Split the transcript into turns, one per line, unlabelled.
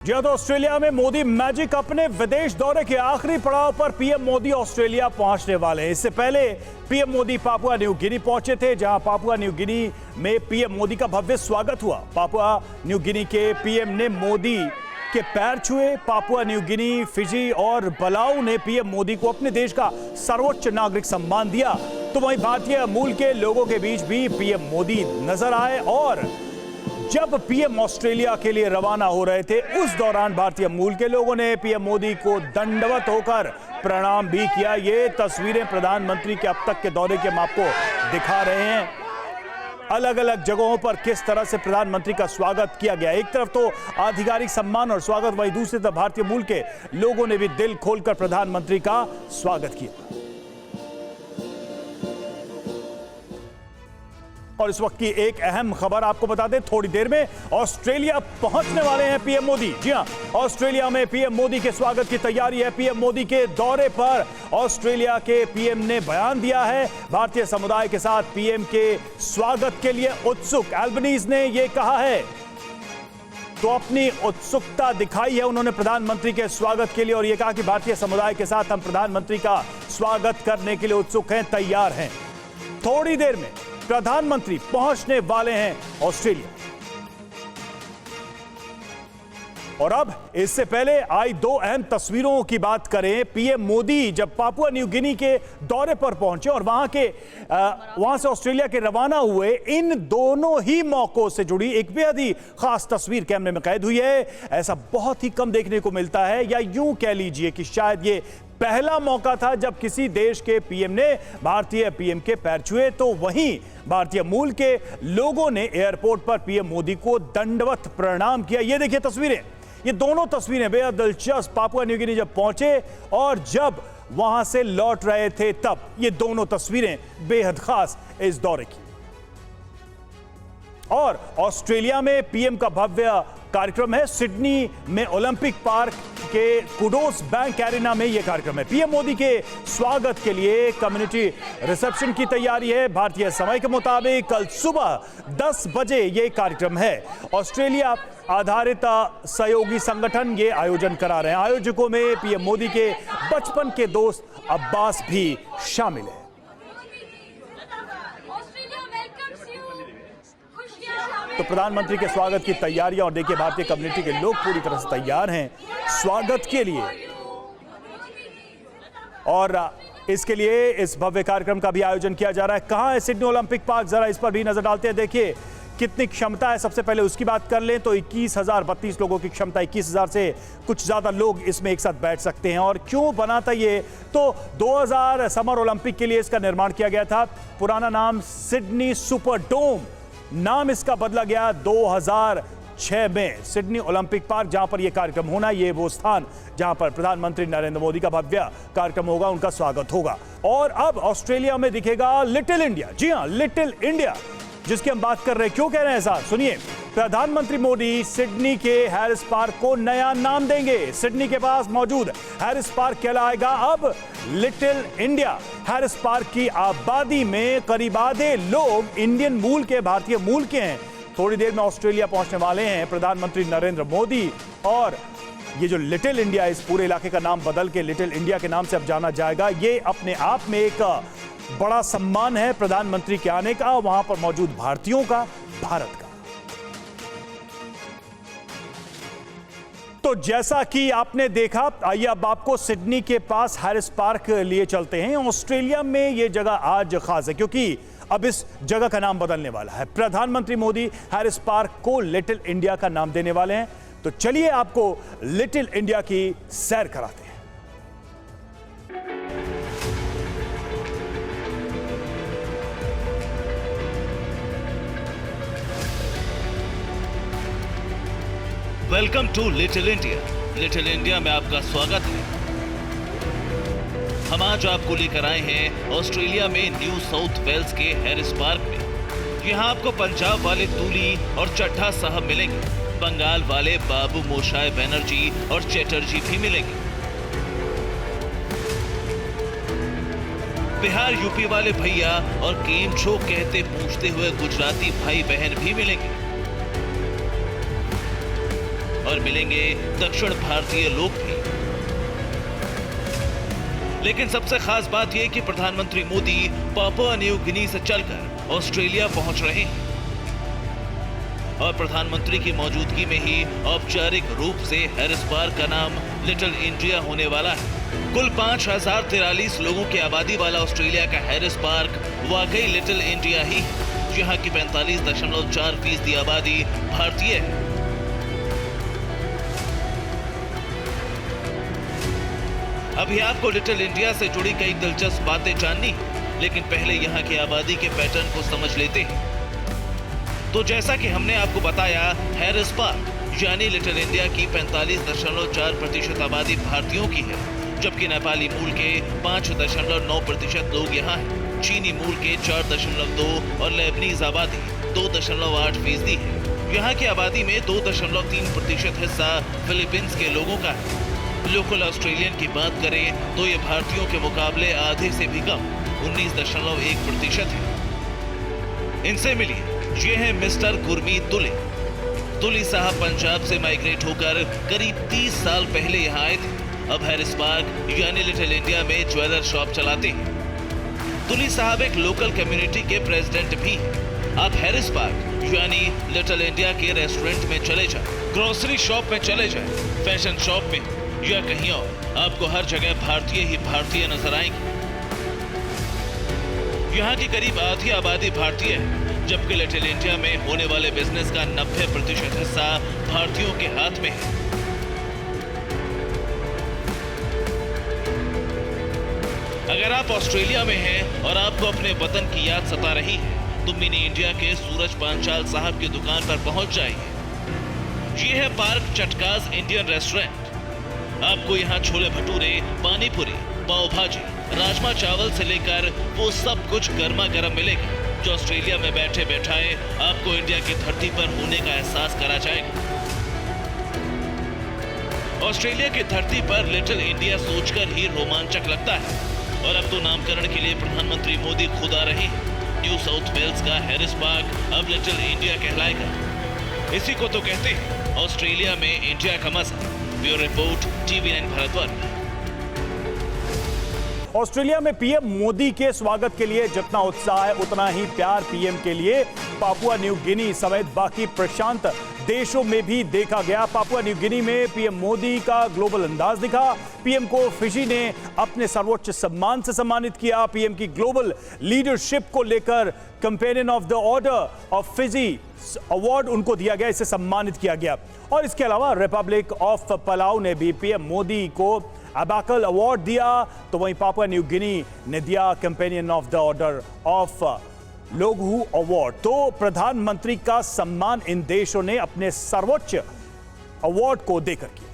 जी हाँ, तो ऑस्ट्रेलिया में मोदी मैजिक। अपने विदेश दौरे के आखिरी पड़ाव पर पीएम मोदी ऑस्ट्रेलिया पहुंचने वाले हैं। इससे पहले PM Modi Papua New Guinea पहुंचे थे, जहां पापुआ न्यू गिनी में पीएम मोदी का भव्य स्वागत हुआ। पापुआ न्यू गिनी के पीएम ने मोदी के पैर छुए। पापुआ न्यू गिनी, फिजी और पलाऊ ने पीएम मोदी को अपने देश का सर्वोच्च नागरिक सम्मान दिया। तो वहीं भारतीय मूल के लोगों के बीच भी पीएम मोदी नजर आए और जब पीएम ऑस्ट्रेलिया के लिए रवाना हो रहे थे, उस दौरान भारतीय मूल के लोगों ने पीएम मोदी को दंडवत होकर प्रणाम भी किया। ये तस्वीरें प्रधानमंत्री के अब तक के दौरे के हम आपको दिखा रहे हैं। अलग अलग जगहों पर किस तरह से प्रधानमंत्री का स्वागत किया गया। एक तरफ तो आधिकारिक सम्मान और स्वागत, वहीं दूसरी तरफ भारतीय मूल के लोगों ने भी दिल खोलकर प्रधानमंत्री का स्वागत किया। और इस वक्त की एक अहम खबर आपको बता दें, थोड़ी देर में ऑस्ट्रेलिया पहुंचने वाले हैं पीएम मोदी। जी हां, ऑस्ट्रेलिया में पीएम मोदी के स्वागत की तैयारी है। पीएम मोदी के दौरे पर ऑस्ट्रेलिया के पीएम ने बयान दिया है। भारतीय समुदाय के साथ पीएम के स्वागत के लिए उत्सुक। एल्बनीज ने यह कहा है, तो अपनी उत्सुकता दिखाई है उन्होंने प्रधानमंत्री के स्वागत के लिए, और यह कहा कि भारतीय समुदाय के साथ हम प्रधानमंत्री का स्वागत करने के लिए उत्सुक हैं, तैयार हैं। थोड़ी देर में प्रधानमंत्री पहुंचने वाले हैं ऑस्ट्रेलिया। और अब इससे पहले आई दो अहम तस्वीरों की बात करें। पीएम मोदी जब पापुआ न्यू गिनी के दौरे पर पहुंचे और वहां से ऑस्ट्रेलिया के रवाना हुए, इन दोनों ही मौकों से जुड़ी एक बेहद ही खास तस्वीर कैमरे में कैद हुई है। ऐसा बहुत ही कम देखने को मिलता है, या यूं कह लीजिए कि शायद ये पहला मौका था जब किसी देश के पीएम ने भारतीय पीएम के पैर छुए। तो वहीं भारतीय मूल के लोगों ने एयरपोर्ट पर पीएम मोदी को दंडवत प्रणाम किया। ये देखिए तस्वीरें, ये दोनों तस्वीरें बेहद दिलचस्प। पापुआ न्यू गिनी जब पहुंचे और जब वहां से लौट रहे थे, तब ये दोनों तस्वीरें बेहद खास इस दौरे की। और ऑस्ट्रेलिया में पीएम का भव्य कार्यक्रम है। सिडनी में ओलंपिक पार्क के कुडोस बैंक एरिना में यह कार्यक्रम है। पीएम मोदी के स्वागत के लिए कम्युनिटी रिसेप्शन की तैयारी है। भारतीय समय के मुताबिक कल सुबह 10 बजे यह कार्यक्रम है। ऑस्ट्रेलिया आधारित सहयोगी संगठन ये आयोजन करा रहे हैं। आयोजकों में पीएम मोदी के बचपन के दोस्त अब्बास भी शामिल है। तो प्रधानमंत्री के स्वागत की तैयारियां, और देखिए भारतीय कम्युनिटी के लोग पूरी तरह से तैयार हैं स्वागत के लिए। और इसके लिए इस भव्य कार्यक्रम का भी आयोजन किया जा रहा है। कहां है सिडनी ओलंपिक पार्क, जरा इस पर भी नजर डालते हैं। देखिए कितनी क्षमता है। सबसे पहले उसकी बात कर लें तो 21,032 लोगों की क्षमता, 21,000 से कुछ ज्यादा लोग इसमें एक साथ बैठ सकते हैं। और क्यों बना था ये, तो 2000 समर ओलंपिक के लिए इसका निर्माण किया गया था। पुराना नाम सिडनी सुपर डोम, नाम इसका बदला गया 2006 में। सिडनी ओलंपिक पार्क, जहां पर यह कार्यक्रम होना, यह वो स्थान जहां पर प्रधानमंत्री नरेंद्र मोदी का भव्य कार्यक्रम होगा, उनका स्वागत होगा। और अब ऑस्ट्रेलिया में दिखेगा लिटिल इंडिया। जी हां, लिटिल इंडिया जिसकी हम बात कर रहे हैं। क्यों कह रहे हैं ऐसा, सुनिए। प्रधानमंत्री मोदी सिडनी के हैरिस पार्क को नया नाम देंगे। सिडनी के पास मौजूद हैरिस पार्क कहलाएगा अब लिटिल इंडिया। हैरिस पार्क की आबादी में करीब आधे लोग इंडियन मूल के, भारतीय मूल के हैं। थोड़ी देर में ऑस्ट्रेलिया पहुंचने वाले हैं प्रधानमंत्री नरेंद्र मोदी, और ये जो लिटिल इंडिया, इस पूरे इलाके का नाम बदल के लिटिल इंडिया के नाम से अब जाना जाएगा। ये अपने आप में एक बड़ा सम्मान है प्रधानमंत्री के आने का, वहां पर मौजूद भारतीयों का, भारत का। तो जैसा कि आपने देखा, आइए अब आपको सिडनी के पास हैरिस पार्क लिए चलते हैं। ऑस्ट्रेलिया में यह जगह आज खास है क्योंकि अब इस जगह का नाम बदलने वाला है। प्रधानमंत्री मोदी हैरिस पार्क को लिटिल इंडिया का नाम देने वाले हैं। तो चलिए आपको लिटिल इंडिया की सैर कराते हैं।
Welcome to little India. Little India में आपका स्वागत है। हम आज आपको लेकर आए हैं ऑस्ट्रेलिया में न्यू साउथ वेल्स के हैरिस पार्क में। यहाँ आपको पंजाब वाले तूली और चड्ढा साहब मिलेंगे, बंगाल वाले बाबू मोशाय बनर्जी और चैटर्जी भी मिलेंगे, बिहार यूपी वाले भैया और केम छो कहते पूछते हुए गुजराती भाई बहन भी मिलेंगे। और मिलेंगे दक्षिण भारतीय लोग भी। लेकिन सबसे खास बात यह कि प्रधानमंत्री मोदी पापुआ न्यू गिनी से चलकर ऑस्ट्रेलिया पहुंच रहे हैं और प्रधानमंत्री की मौजूदगी में ही औपचारिक रूप से हैरिस पार्क का नाम लिटिल इंडिया होने वाला है। कुल 5043 लोगों की आबादी वाला ऑस्ट्रेलिया का हैरिस पार्क वाकई लिटिल इंडिया ही है, जहां की 45.4% आबादी भारतीय है। अभी आपको लिटिल इंडिया से जुड़ी कई दिलचस्प बातें जाननी, लेकिन पहले यहाँ की आबादी के पैटर्न को समझ लेते हैं। तो जैसा कि हमने आपको बताया, हैरिस पार्क यानी लिटिल इंडिया की 45.4% आबादी भारतीयों की है, जबकि नेपाली मूल के 5.9% लोग यहाँ हैं, चीनी मूल के 4.2 और लेबनीज आबादी 2.8% है। यहाँ की आबादी में 2.3% हिस्सा फिलीपींस के लोगों का है। लोकल ऑस्ट्रेलियन की बात करें तो ये भारतीयों के मुकाबले आधे से भी कम 19.1% है। इनसे मिलिए, ये है मिस्टर गुरमीत तुली। तुली साहब पंजाब से माइग्रेट होकर करीब 30 साल पहले यहाँ आए थे। अब हैरिस पार्क यानी लिटिल इंडिया में ज्वेलर शॉप चलाते हैं। तुली साहब एक लोकल कम्युनिटी के प्रेसिडेंट भी हैं। आप हैरिस पार्क यानी लिटिल इंडिया के रेस्टोरेंट में चले जाएं, ग्रोसरी शॉप में चले जाएं, फैशन शॉप में या कहीं और, आपको हर जगह भारतीय ही भारतीय नजर आएंगे। यहाँ की करीब आधी आबादी भारतीय है, जबकि लिटिल इंडिया में होने वाले बिजनेस का 90% हिस्सा भारतीयों के हाथ में है। अगर आप ऑस्ट्रेलिया में हैं और आपको अपने वतन की याद सता रही है, तो मिनी इंडिया के सूरज पांचाल साहब की दुकान पर पहुंच जाइए। ये है पार्क चटकाज इंडियन रेस्टोरेंट। आपको यहाँ छोले भटूरे, पानी पूरी, पाव भाजी, राजमा चावल से लेकर वो सब कुछ गर्मा गर्म मिलेगा, जो ऑस्ट्रेलिया में बैठे बैठाए आपको इंडिया की धरती पर होने का एहसास करा जाएगा। ऑस्ट्रेलिया की धरती पर लिटिल इंडिया सोचकर ही रोमांचक लगता है, और अब तो नामकरण के लिए प्रधानमंत्री मोदी खुद आ रहे हैं। न्यू साउथ वेल्स का हैरिस पार्क अब लिटिल इंडिया कहलाएगा। इसी को तो कहते हैं ऑस्ट्रेलिया में इंडिया का मजा। Bureau report, TV9 Bharatvarsh.
Australia में पीएम मोदी के स्वागत के लिए जितना उत्साह है, उतना ही प्यार पीएम के लिए पापुआ न्यू गिनी समेत बाकी प्रशांत देशों में भी देखा गया। पापुआ न्यू गिनी में पीएम मोदी का ग्लोबल अंदाज दिखा। पीएम को फिजी ने अपने सर्वोच्च सम्मान से सम्मानित किया। पीएम की ग्लोबल लीडरशिप को लेकर companion of the order of Fiji award उनको दिया गया, इसे सम्मानित किया गया। और इसके अलावा रिपब्लिक ऑफ पलाऊ ने भी पीएम मोदी को अबाकल अवार्ड दिया। तो वहीं पापुआ न्यू गिनी ने दिया companion of the order of Logohu award. तो प्रधानमंत्री का सम्मान इन देशों ने अपने सर्वोच्च अवार्ड को देकर किया।